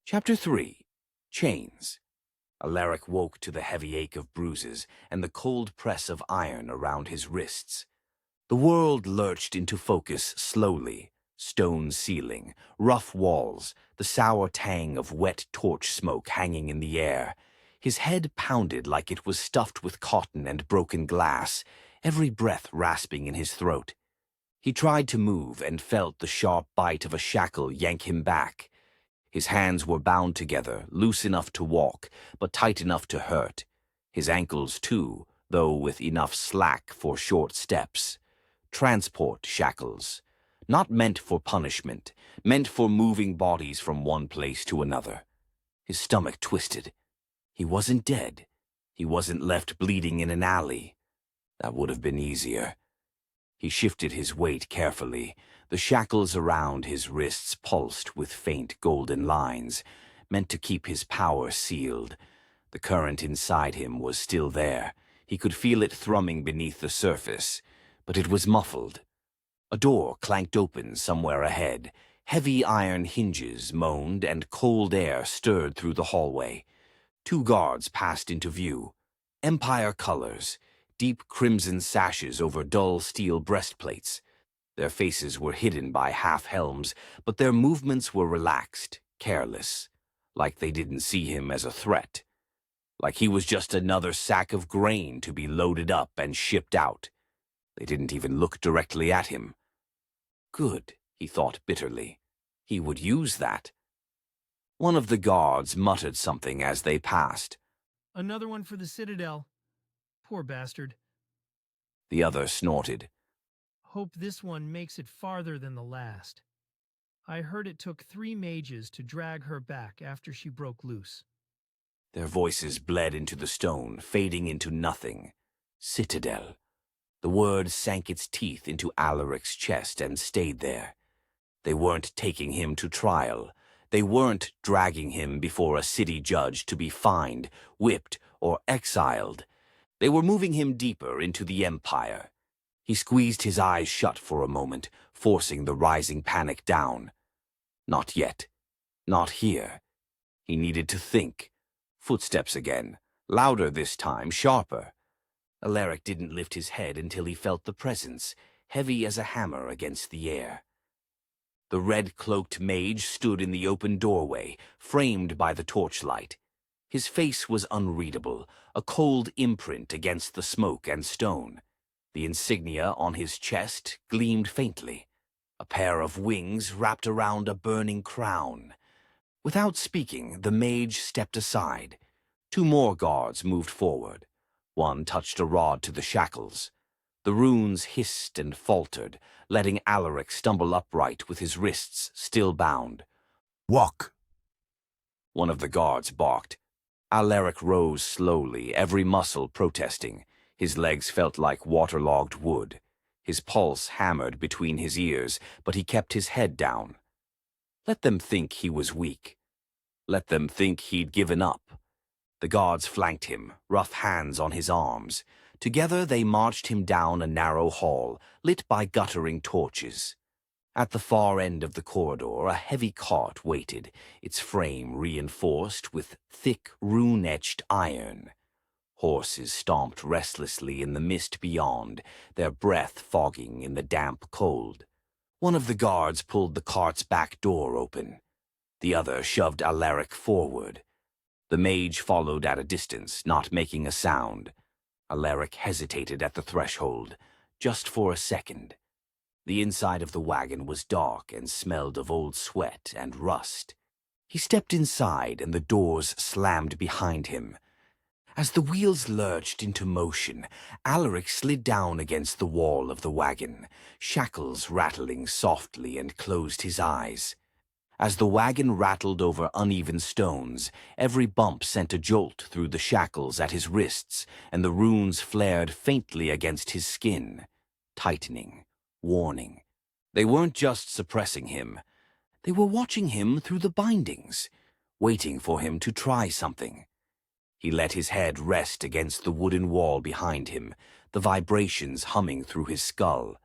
Chapter 3. Chains. Aleric woke to the heavy ache of bruises and the cold press of iron around his wrists. The world lurched into focus slowly. Stone ceiling, rough walls, the sour tang of wet torch smoke hanging in the air. His head pounded like it was stuffed with cotton and broken glass, every breath rasping in his throat. He tried to move and felt the sharp bite of a shackle yank him back. His hands were bound together, loose enough to walk, but tight enough to hurt. His ankles, too, though with enough slack for short steps. Transport shackles. Not meant for punishment, meant for moving bodies from one place to another. His stomach twisted. He wasn't dead. He wasn't left bleeding in an alley. That would have been easier. He shifted his weight carefully. The shackles around his wrists pulsed with faint golden lines, meant to keep his power sealed. The current inside him was still there. He could feel it thrumming beneath the surface, but it was muffled. A door clanked open somewhere ahead. Heavy iron hinges moaned and cold air stirred through the hallway. Two guards passed into view. Empire colors, deep crimson sashes over dull steel breastplates. Their faces were hidden by half-helms, but their movements were relaxed, careless, like they didn't see him as a threat. Like he was just another sack of grain to be loaded up and shipped out. They didn't even look directly at him. Good, he thought bitterly. He would use that. One of the guards muttered something as they passed. Another one for the Citadel. Poor bastard. The other snorted. Hope this one makes it farther than the last. I heard it took 3 mages to drag her back after she broke loose. Their voices bled into the stone, fading into nothing. Citadel. The word sank its teeth into Aleric's chest and stayed there. They weren't taking him to trial. They weren't dragging him before a city judge to be fined, whipped, or exiled. They were moving him deeper into the Empire. He squeezed his eyes shut for a moment, forcing the rising panic down. Not yet. Not here. He needed to think. Footsteps again. Louder this time, sharper. Aleric didn't lift his head until he felt the presence, heavy as a hammer against the air. The red-cloaked mage stood in the open doorway, framed by the torchlight. His face was unreadable, a cold imprint against the smoke and stone. The insignia on his chest gleamed faintly, a pair of wings wrapped around a burning crown. Without speaking, the mage stepped aside. 2 more guards moved forward. One touched a rod to the shackles. The runes hissed and faltered, letting Aleric stumble upright with his wrists still bound. Walk! One of the guards barked. Aleric rose slowly, every muscle protesting. His legs felt like waterlogged wood. His pulse hammered between his ears, but he kept his head down. Let them think he was weak. Let them think he'd given up. The guards flanked him, rough hands on his arms. Together they marched him down a narrow hall, lit by guttering torches. At the far end of the corridor, a heavy cart waited, its frame reinforced with thick rune-etched iron. Horses stomped restlessly in the mist beyond, their breath fogging in the damp cold. One of the guards pulled the cart's back door open. The other shoved Aleric forward. The mage followed at a distance, not making a sound. Aleric hesitated at the threshold, just for a second. The inside of the wagon was dark and smelled of old sweat and rust. He stepped inside and the doors slammed behind him. As the wheels lurched into motion, Aleric slid down against the wall of the wagon, shackles rattling softly, and closed his eyes. As the wagon rattled over uneven stones, every bump sent a jolt through the shackles at his wrists, and the runes flared faintly against his skin, tightening, warning. They weren't just suppressing him. They were watching him through the bindings, waiting for him to try something. He let his head rest against the wooden wall behind him, the vibrations humming through his skull.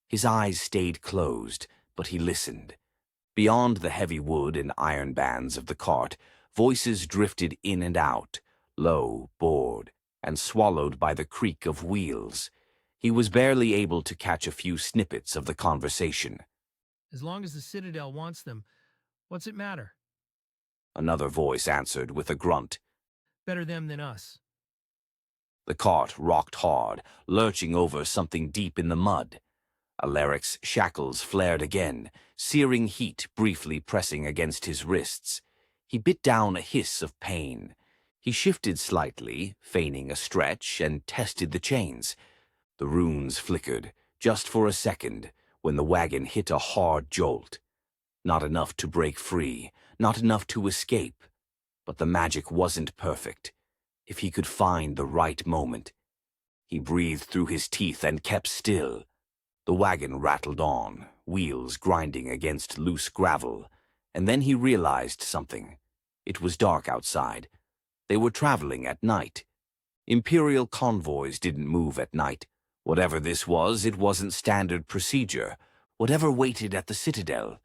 His eyes stayed closed, but he listened. Beyond the heavy wood and iron bands of the cart, voices drifted in and out, low, bored, and swallowed by the creak of wheels. He was barely able to catch a few snippets of the conversation. As long as the Citadel wants them, what's it matter? Another voice answered with a grunt. Better them than us. The cart rocked hard, lurching over something deep in the mud. Aleric's shackles flared again, searing heat briefly pressing against his wrists. He bit down a hiss of pain. He shifted slightly, feigning a stretch, and tested the chains. The runes flickered, just for a second, when the wagon hit a hard jolt. Not enough to break free, not enough to escape. But the magic wasn't perfect. If he could find the right moment. He breathed through his teeth and kept still. The wagon rattled on, wheels grinding against loose gravel, and then he realized something. It was dark outside. They were traveling at night. Imperial convoys didn't move at night. Whatever this was, it wasn't standard procedure. Whatever waited at the Citadel,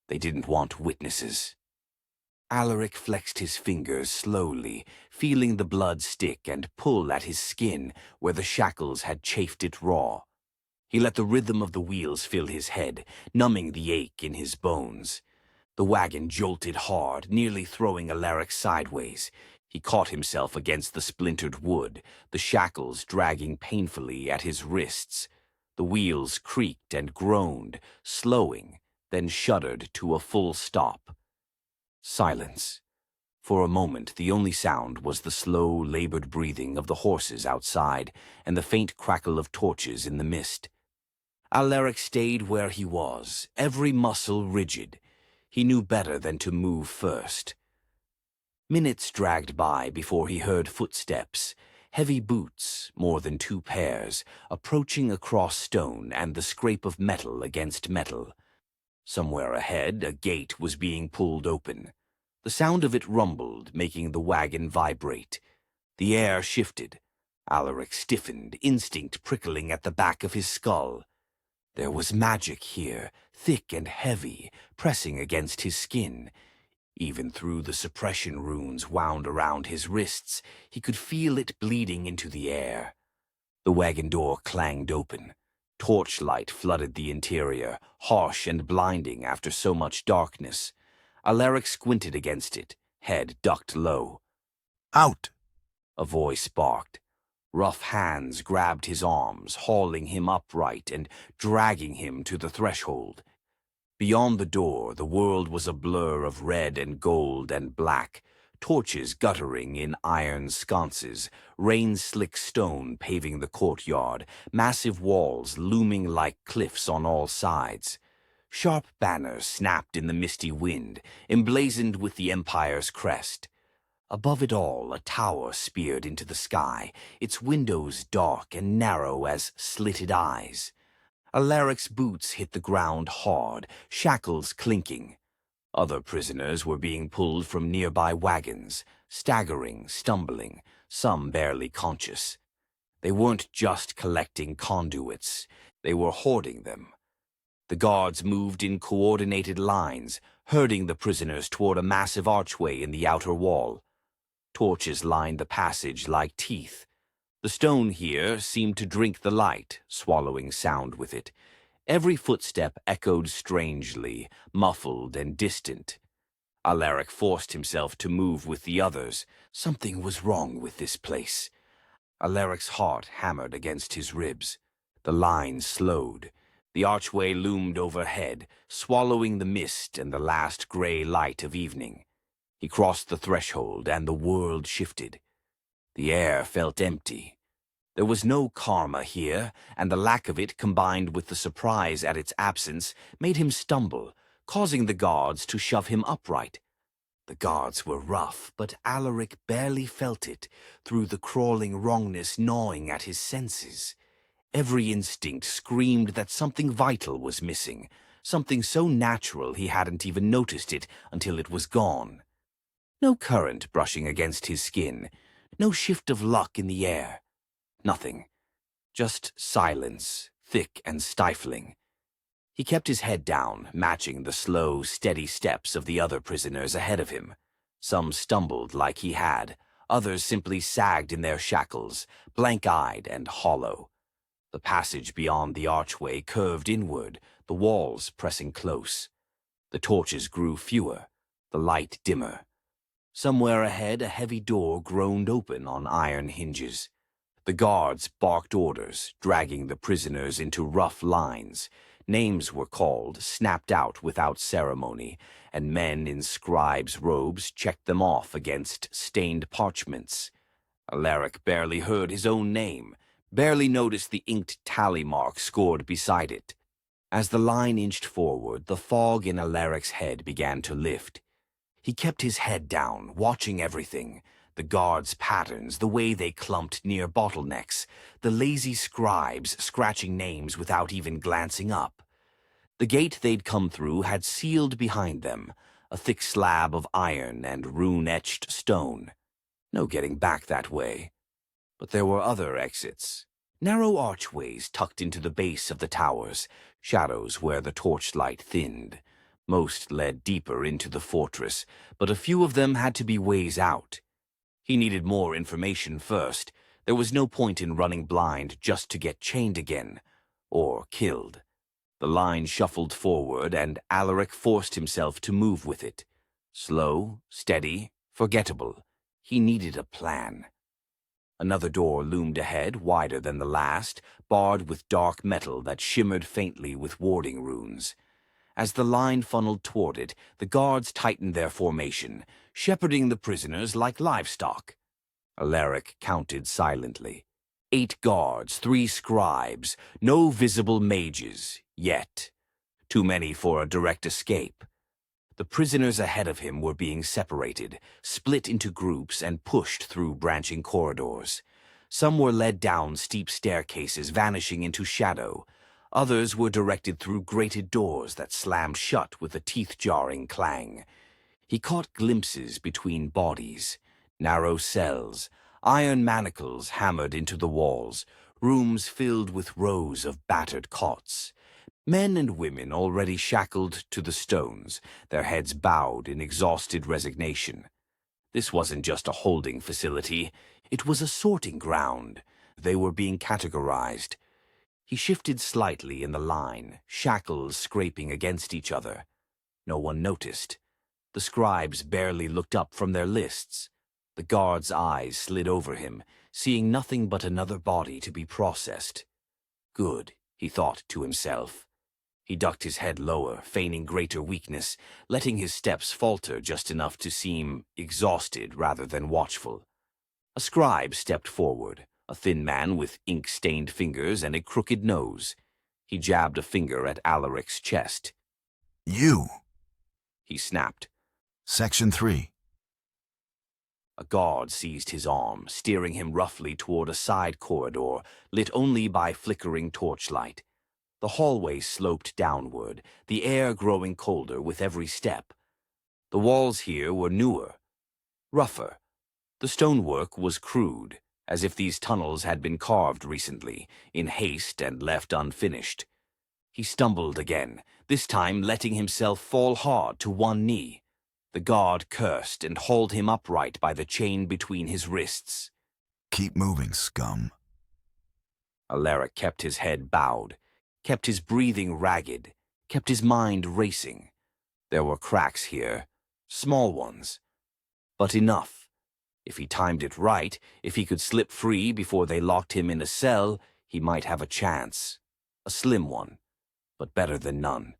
they didn't want witnesses. Aleric flexed his fingers slowly, feeling the blood stick and pull at his skin where the shackles had chafed it raw. He let the rhythm of the wheels fill his head, numbing the ache in his bones. The wagon jolted hard, nearly throwing Aleric sideways. He caught himself against the splintered wood, the shackles dragging painfully at his wrists. The wheels creaked and groaned, slowing, then shuddered to a full stop. Silence. For a moment, the only sound was the slow, labored breathing of the horses outside and the faint crackle of torches in the mist. Aleric stayed where he was, every muscle rigid. He knew better than to move first. Minutes dragged by before he heard footsteps, heavy boots, more than 2 pairs, approaching across stone and the scrape of metal against metal. Somewhere ahead, a gate was being pulled open. The sound of it rumbled, making the wagon vibrate. The air shifted. Aleric stiffened, instinct prickling at the back of his skull. There was magic here, thick and heavy, pressing against his skin. Even through the suppression runes wound around his wrists, he could feel it bleeding into the air. The wagon door clanged open. Torchlight flooded the interior, harsh and blinding after so much darkness. Aleric squinted against it, head ducked low. Out! A voice barked. Rough hands grabbed his arms, hauling him upright and dragging him to the threshold. Beyond the door, the world was a blur of red and gold and black, torches guttering in iron sconces, rain-slick stone paving the courtyard, massive walls looming like cliffs on all sides. Sharp banners snapped in the misty wind, emblazoned with the Empire's crest. Above it all, a tower speared into the sky, its windows dark and narrow as slitted eyes. Aleric's boots hit the ground hard, shackles clinking. Other prisoners were being pulled from nearby wagons, staggering, stumbling, some barely conscious. They weren't just collecting conduits, they were hoarding them. The guards moved in coordinated lines, herding the prisoners toward a massive archway in the outer wall. Torches lined the passage like teeth. The stone here seemed to drink the light, swallowing sound with it. Every footstep echoed strangely, muffled and distant. Aleric forced himself to move with the others. Something was wrong with this place. Aleric's heart hammered against his ribs. The line slowed. The archway loomed overhead, swallowing the mist and the last gray light of evening. He crossed the threshold and the world shifted. The air felt empty. There was no karma here, and the lack of it, combined with the surprise at its absence, made him stumble, causing the guards to shove him upright. The guards were rough, but Aleric barely felt it, through the crawling wrongness gnawing at his senses. Every instinct screamed that something vital was missing, something so natural he hadn't even noticed it until it was gone. No current brushing against his skin, no shift of luck in the air. Nothing. Just silence, thick and stifling. He kept his head down, matching the slow, steady steps of the other prisoners ahead of him. Some stumbled like he had, others simply sagged in their shackles, blank-eyed and hollow. The passage beyond the archway curved inward, the walls pressing close. The torches grew fewer, the light dimmer. Somewhere ahead, a heavy door groaned open on iron hinges. The guards barked orders, dragging the prisoners into rough lines. Names were called, snapped out without ceremony, and men in scribes' robes checked them off against stained parchments. Aleric barely heard his own name, barely noticed the inked tally mark scored beside it. As the line inched forward, the fog in Aleric's head began to lift. He kept his head down, watching everything. The guards' patterns, the way they clumped near bottlenecks, the lazy scribes scratching names without even glancing up. The gate they'd come through had sealed behind them, a thick slab of iron and rune-etched stone. No getting back that way. But there were other exits. Narrow archways tucked into the base of the towers, shadows where the torchlight thinned. Most led deeper into the fortress, but a few of them had to be ways out. He needed more information first. There was no point in running blind just to get chained again, or killed. The line shuffled forward, and Aleric forced himself to move with it. Slow, steady, forgettable. He needed a plan. Another door loomed ahead, wider than the last, barred with dark metal that shimmered faintly with warding runes. As the line funneled toward it, the guards tightened their formation, shepherding the prisoners like livestock. Aleric counted silently. 8 guards, 3 scribes, no visible mages, yet. Too many for a direct escape. The prisoners ahead of him were being separated, split into groups and pushed through branching corridors. Some were led down steep staircases, vanishing into shadow. Others were directed through grated doors that slammed shut with a teeth-jarring clang. He caught glimpses between bodies, narrow cells, iron manacles hammered into the walls, rooms filled with rows of battered cots. Men and women already shackled to the stones, their heads bowed in exhausted resignation. This wasn't just a holding facility, it was a sorting ground. They were being categorized. He shifted slightly in the line, shackles scraping against each other. No one noticed. The scribes barely looked up from their lists. The guard's eyes slid over him, seeing nothing but another body to be processed. Good, he thought to himself. He ducked his head lower, feigning greater weakness, letting his steps falter just enough to seem exhausted rather than watchful. A scribe stepped forward, a thin man with ink-stained fingers and a crooked nose. He jabbed a finger at Aleric's chest. You, He snapped. Section 3. A guard seized his arm, steering him roughly toward a side corridor, lit only by flickering torchlight. The hallway sloped downward, the air growing colder with every step. The walls here were newer, rougher. The stonework was crude, as if these tunnels had been carved recently, in haste and left unfinished. He stumbled again, this time letting himself fall hard to one knee. The guard cursed and hauled him upright by the chain between his wrists. Keep moving, scum. Aleric kept his head bowed, kept his breathing ragged, kept his mind racing. There were cracks here, small ones, but enough. If he timed it right, if he could slip free before they locked him in a cell, he might have a chance. A slim one, but better than none.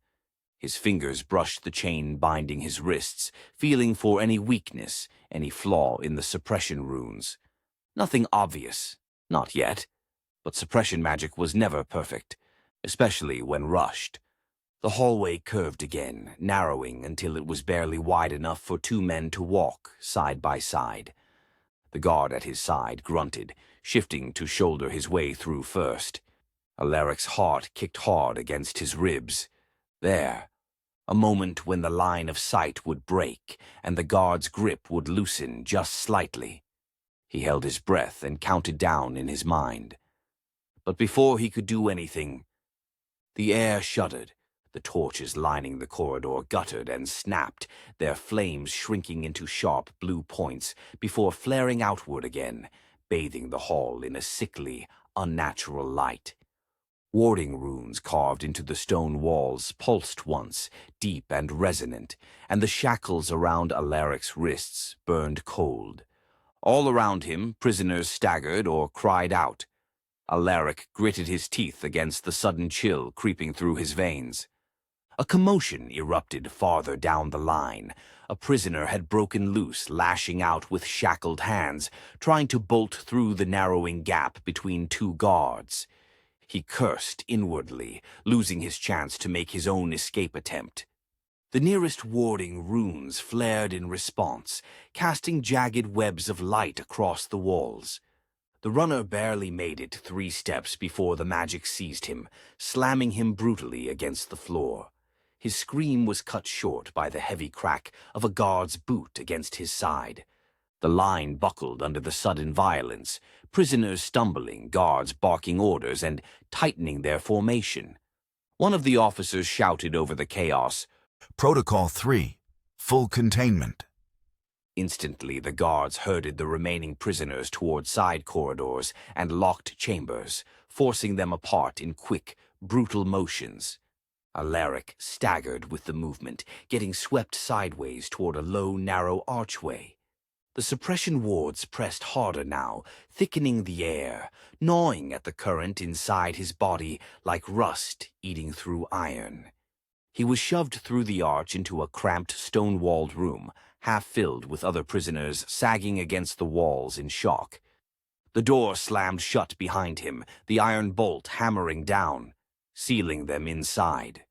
His fingers brushed the chain binding his wrists, feeling for any weakness, any flaw in the suppression runes. Nothing obvious, not yet, but suppression magic was never perfect, especially when rushed. The hallway curved again, narrowing until it was barely wide enough for 2 men to walk side by side. The guard at his side grunted, shifting to shoulder his way through first. Aleric's heart kicked hard against his ribs. There, a moment when the line of sight would break and the guard's grip would loosen just slightly. He held his breath and counted down in his mind. But before he could do anything, the air shuddered, The torches lining the corridor guttered and snapped, their flames shrinking into sharp blue points before flaring outward again, bathing the hall in a sickly, unnatural light. Warding runes carved into the stone walls pulsed once, deep and resonant, and the shackles around Aleric's wrists burned cold. All around him, prisoners staggered or cried out. Aleric gritted his teeth against the sudden chill creeping through his veins. A commotion erupted farther down the line. A prisoner had broken loose, lashing out with shackled hands, trying to bolt through the narrowing gap between two guards. He cursed inwardly, losing his chance to make his own escape attempt. The nearest warding runes flared in response, casting jagged webs of light across the walls. The runner barely made it 3 steps before the magic seized him, slamming him brutally against the floor. His scream was cut short by the heavy crack of a guard's boot against his side. The line buckled under the sudden violence, prisoners stumbling, guards barking orders and tightening their formation. One of the officers shouted over the chaos, Protocol 3. Full containment. Instantly, the guards herded the remaining prisoners toward side corridors and locked chambers, forcing them apart in quick, brutal motions. Aleric staggered with the movement, getting swept sideways toward a low, narrow archway. The suppression wards pressed harder now, thickening the air, gnawing at the current inside his body like rust eating through iron. He was shoved through the arch into a cramped, stone-walled room, half filled with other prisoners sagging against the walls in shock. The door slammed shut behind him, the iron bolt hammering down, sealing them inside.